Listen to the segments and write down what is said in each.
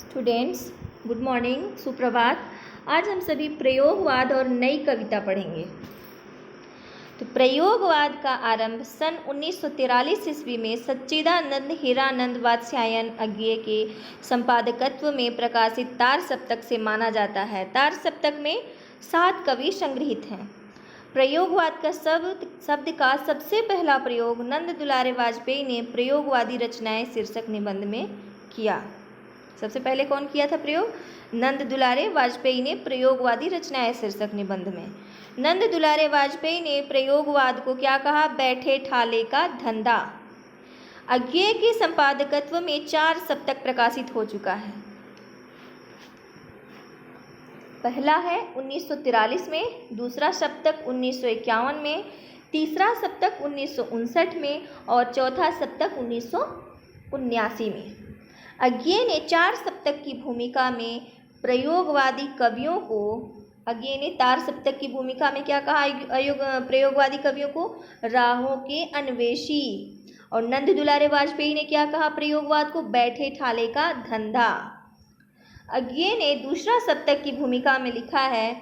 Students, good morning, सुप्रभात। आज हम सभी प्रयोगवाद और नई कविता पढ़ेंगे। तो प्रयोगवाद का आरंभ सन 1943 ईस्वी में सच्चिदानंद हीरानंद वात्स्यायन अज्ञे के संपादकत्व में प्रकाशित तार सप्तक से माना जाता है। तार सप्तक में 7 कवि संग्रहित हैं। प्रयोगवाद का शब्द का सबसे पहला प्रयोग नंद दुलारे वाजपेयी ने प्रयोगवादी रचनाएं शीर्षक निबंध में किया। सबसे पहले कौन किया था प्रयोग? नंद दुलारे वाजपेयी ने प्रयोगवादी रचनाएं शीर्षक निबंध में। नंद दुलारे वाजपेयी ने प्रयोगवाद को क्या कहा? बैठे ठाले का धंधा। अज्ञे के संपादकत्व में 4 सप्तक प्रकाशित हो चुका है। पहला है 1943 में, दूसरा सप्तक 1951 में, तीसरा सप्तक 1959 में और चौथा सप्तक 1979 में। अज्ञे ने 4 सप्तक की भूमिका में प्रयोगवादी कवियों को, अज्ञे ने तार सप्तक की भूमिका में क्या कहा? प्रयोगवादी कवियों को राहों के अन्वेषी। और नंद दुलारे वाजपेयी ने क्या कहा? प्रयोगवाद को बैठे ठाले का धंधा। अज्ञे ने दूसरा सप्तक की भूमिका में लिखा है,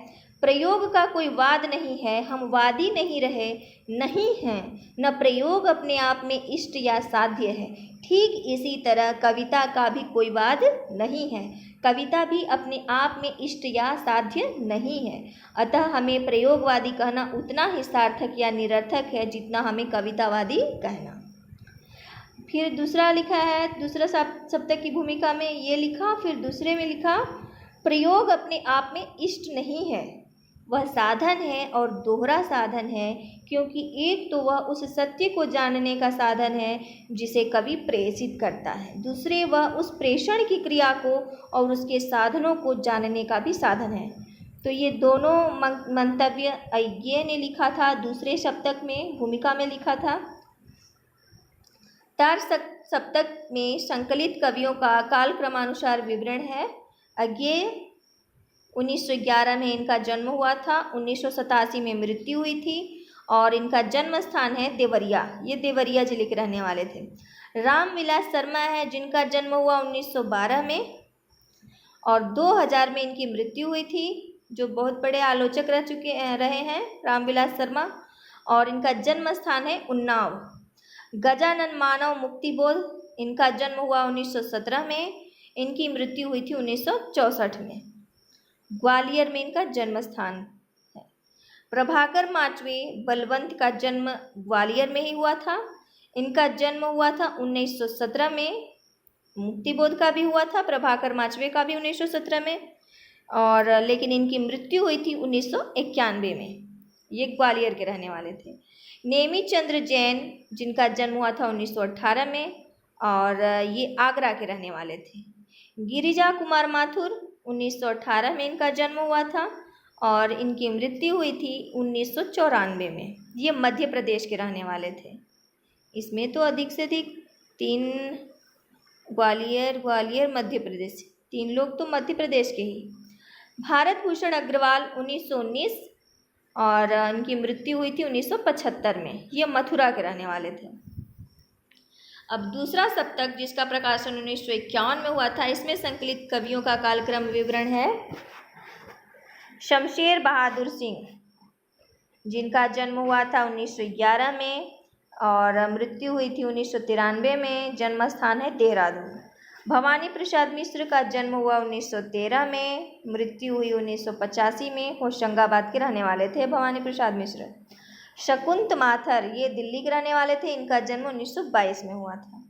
प्रयोग का कोई वाद नहीं है, हम वादी नहीं रहे, नहीं हैं, न प्रयोग अपने आप में इष्ट या साध्य है। ठीक इसी तरह कविता का भी कोई वाद नहीं है, कविता भी अपने आप में इष्ट या साध्य नहीं है। अतः हमें प्रयोगवादी कहना उतना ही सार्थक या निरर्थक है जितना हमें कवितावादी कहना। फिर दूसरा लिखा है, दूसरा सप्तक की भूमिका में ये लिखा, फिर दूसरे में लिखा, प्रयोग अपने आप में इष्ट नहीं है, वह साधन है और दोहरा साधन है, क्योंकि एक तो वह उस सत्य को जानने का साधन है जिसे कवि प्रेषित करता है, दूसरे वह उस प्रेषण की क्रिया को और उसके साधनों को जानने का भी साधन है। तो ये दोनों मंतव्य अज्ञे ने लिखा था, दूसरे सप्तक में भूमिका में लिखा था। तार सप्तक में संकलित कवियों का कालक्रमानुसार विवरण है। अज्ञे 1911 में इनका जन्म हुआ था, 1987 में मृत्यु हुई थी और इनका जन्म स्थान है देवरिया। ये देवरिया जिले के रहने वाले थे। रामविलास शर्मा है जिनका जन्म हुआ 1912 में और 2000 में इनकी मृत्यु हुई थी, जो बहुत बड़े आलोचक रहे हैं रामविलास शर्मा, और इनका जन्म स्थान है उन्नाव। गजानन मानव मुक्तिबोध, इनका जन्म हुआ 1917 में, इनकी मृत्यु हुई थी 1964 में। ग्वालियर में इनका जन्म स्थान है। प्रभाकर माचवे बलवंत का जन्म ग्वालियर में ही हुआ था, इनका जन्म हुआ था 1917 में। मुक्तिबोध का भी हुआ था, प्रभाकर माचवे का भी 1917 में, और लेकिन इनकी मृत्यु हुई थी 1991 में। ये ग्वालियर के रहने वाले थे। नेमी चंद्र जैन जिनका जन्म हुआ था 1918 में और ये आगरा के रहने वाले थे। गिरिजा कुमार माथुर 1918 में इनका जन्म हुआ था और इनकी मृत्यु हुई थी 1994 में। ये मध्य प्रदेश के रहने वाले थे। इसमें तो अधिक से अधिक 3 ग्वालियर मध्य प्रदेश, 3 लोग तो मध्य प्रदेश के ही। भारत भूषण अग्रवाल 1919 और इनकी मृत्यु हुई थी 1975 में। ये मथुरा के रहने वाले थे। अब दूसरा सप्तक जिसका प्रकाशन 1951 में हुआ था, इसमें संकलित कवियों का कालक्रम विवरण है। शमशेर बहादुर सिंह जिनका जन्म हुआ था 1911 में और मृत्यु हुई थी 1993 में, जन्म स्थान है देहरादून। भवानी प्रसाद मिश्र का जन्म हुआ 1913 में, मृत्यु हुई 1985 में, होशंगाबाद के रहने वाले थे भवानी प्रसाद मिश्र। शकुंत माथर ये दिल्ली के रहने वाले थे, इनका जन्म 1922 में हुआ था।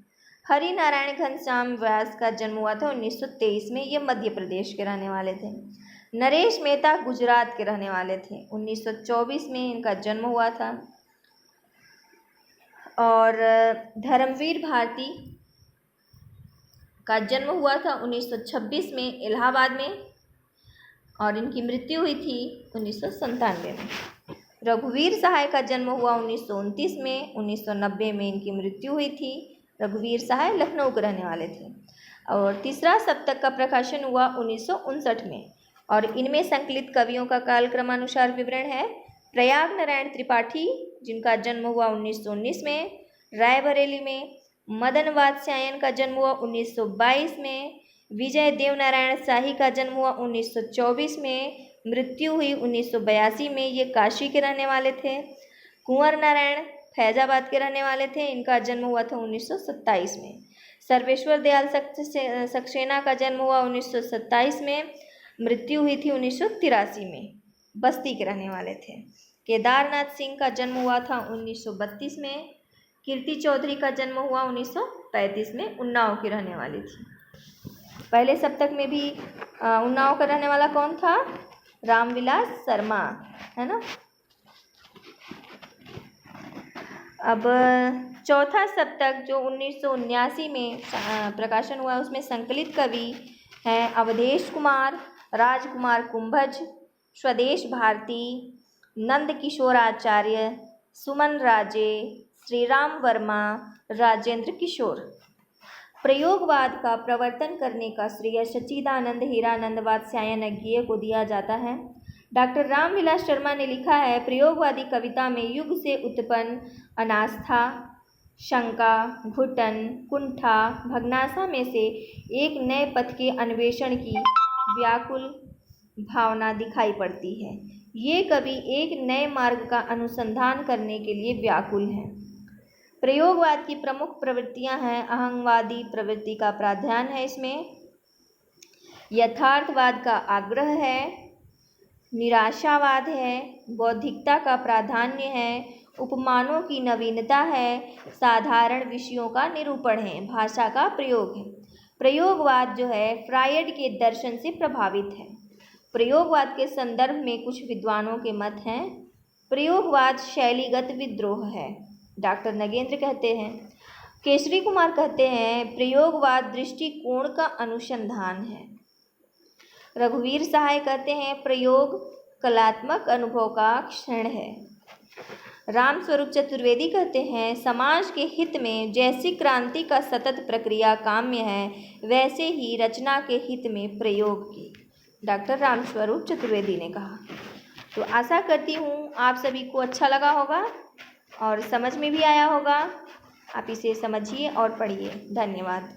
हरि नारायण घनश्याम व्यास का जन्म हुआ था 1923 में, ये मध्य प्रदेश के रहने वाले थे। नरेश मेहता गुजरात के रहने वाले थे, 1924 में इनका जन्म हुआ था। और धर्मवीर भारती का जन्म हुआ था 1926 में इलाहाबाद में और इनकी मृत्यु हुई थी 1997 में। रघुवीर सहाय का जन्म हुआ 1929 में, 1990 में इनकी मृत्यु हुई थी। रघुवीर सहाय लखनऊ के रहने वाले थे। और तीसरा सप्तक का प्रकाशन हुआ 1959 में और इनमें संकलित कवियों का कालक्रमानुसार विवरण है। प्रयाग नारायण त्रिपाठी जिनका जन्म हुआ 1919 में, रायबरेली में। मदन वात्स्यायन का जन्म हुआ 1922 में, विजय देवनारायण शाही का जन्म हुआ 1924 में, मृत्यु हुई 1982 में। ये काशी के रहने वाले थे। कुंवर नारायण फैजाबाद के रहने वाले थे, इनका जन्म हुआ था 1927 में। सर्वेश्वर दयाल सक्सेना का जन्म हुआ 1927 में, मृत्यु हुई थी 1983 में, बस्ती के रहने वाले थे। केदारनाथ सिंह का जन्म हुआ था 1932 में। कीर्ति चौधरी का जन्म हुआ 1935 में, उन्नाव की रहने वाली थी। पहले सप्तक में भी उन्नाव का रहने वाला कौन था? रामविलास शर्मा, है ना। अब चौथा सप्तक जो 1979 में प्रकाशन हुआ, उसमें संकलित कवि हैं अवधेश कुमार, राजकुमार कुंभज, स्वदेश भारती, नंद किशोराचार्य, सुमन राजे, श्रीराम वर्मा, राजेंद्र किशोर। प्रयोगवाद का प्रवर्तन करने का श्रेय सच्चिदानंद हीरानंद वात्स्यायन को दिया जाता है। डॉक्टर रामविलास शर्मा ने लिखा है, प्रयोगवादी कविता में युग से उत्पन्न अनास्था, शंका, घुटन, कुंठा, भग्नाशा में से एक नए पथ के अन्वेषण की व्याकुल भावना दिखाई पड़ती है। ये कवि एक नए मार्ग का अनुसंधान करने के लिए व्याकुल हैं। प्रयोगवाद की प्रमुख प्रवृत्तियां हैं, अहंवादी प्रवृत्ति का प्राधान्य है इसमें, यथार्थवाद का आग्रह है, निराशावाद है, बौद्धिकता का प्राधान्य है, उपमानों की नवीनता है, साधारण विषयों का निरूपण है, भाषा का प्रयोग है। प्रयोगवाद जो है फ्रायड के दर्शन से प्रभावित है। प्रयोगवाद के संदर्भ में कुछ विद्वानों के मत हैं। प्रयोगवाद शैलीगत विद्रोह है, डॉक्टर नगेंद्र कहते हैं। केसरी कुमार कहते हैं प्रयोगवाद दृष्टिकोण का अनुसंधान है। रघुवीर सहाय कहते हैं प्रयोग कलात्मक अनुभव का क्षण है। रामस्वरूप चतुर्वेदी कहते हैं समाज के हित में जैसी क्रांति का सतत प्रक्रिया काम्य है, वैसे ही रचना के हित में प्रयोग की, डॉक्टर रामस्वरूप चतुर्वेदी ने कहा। तो आशा करती हूँ आप सभी को अच्छा लगा होगा और समझ में भी आया होगा। आप इसे समझिए और पढ़िए। धन्यवाद।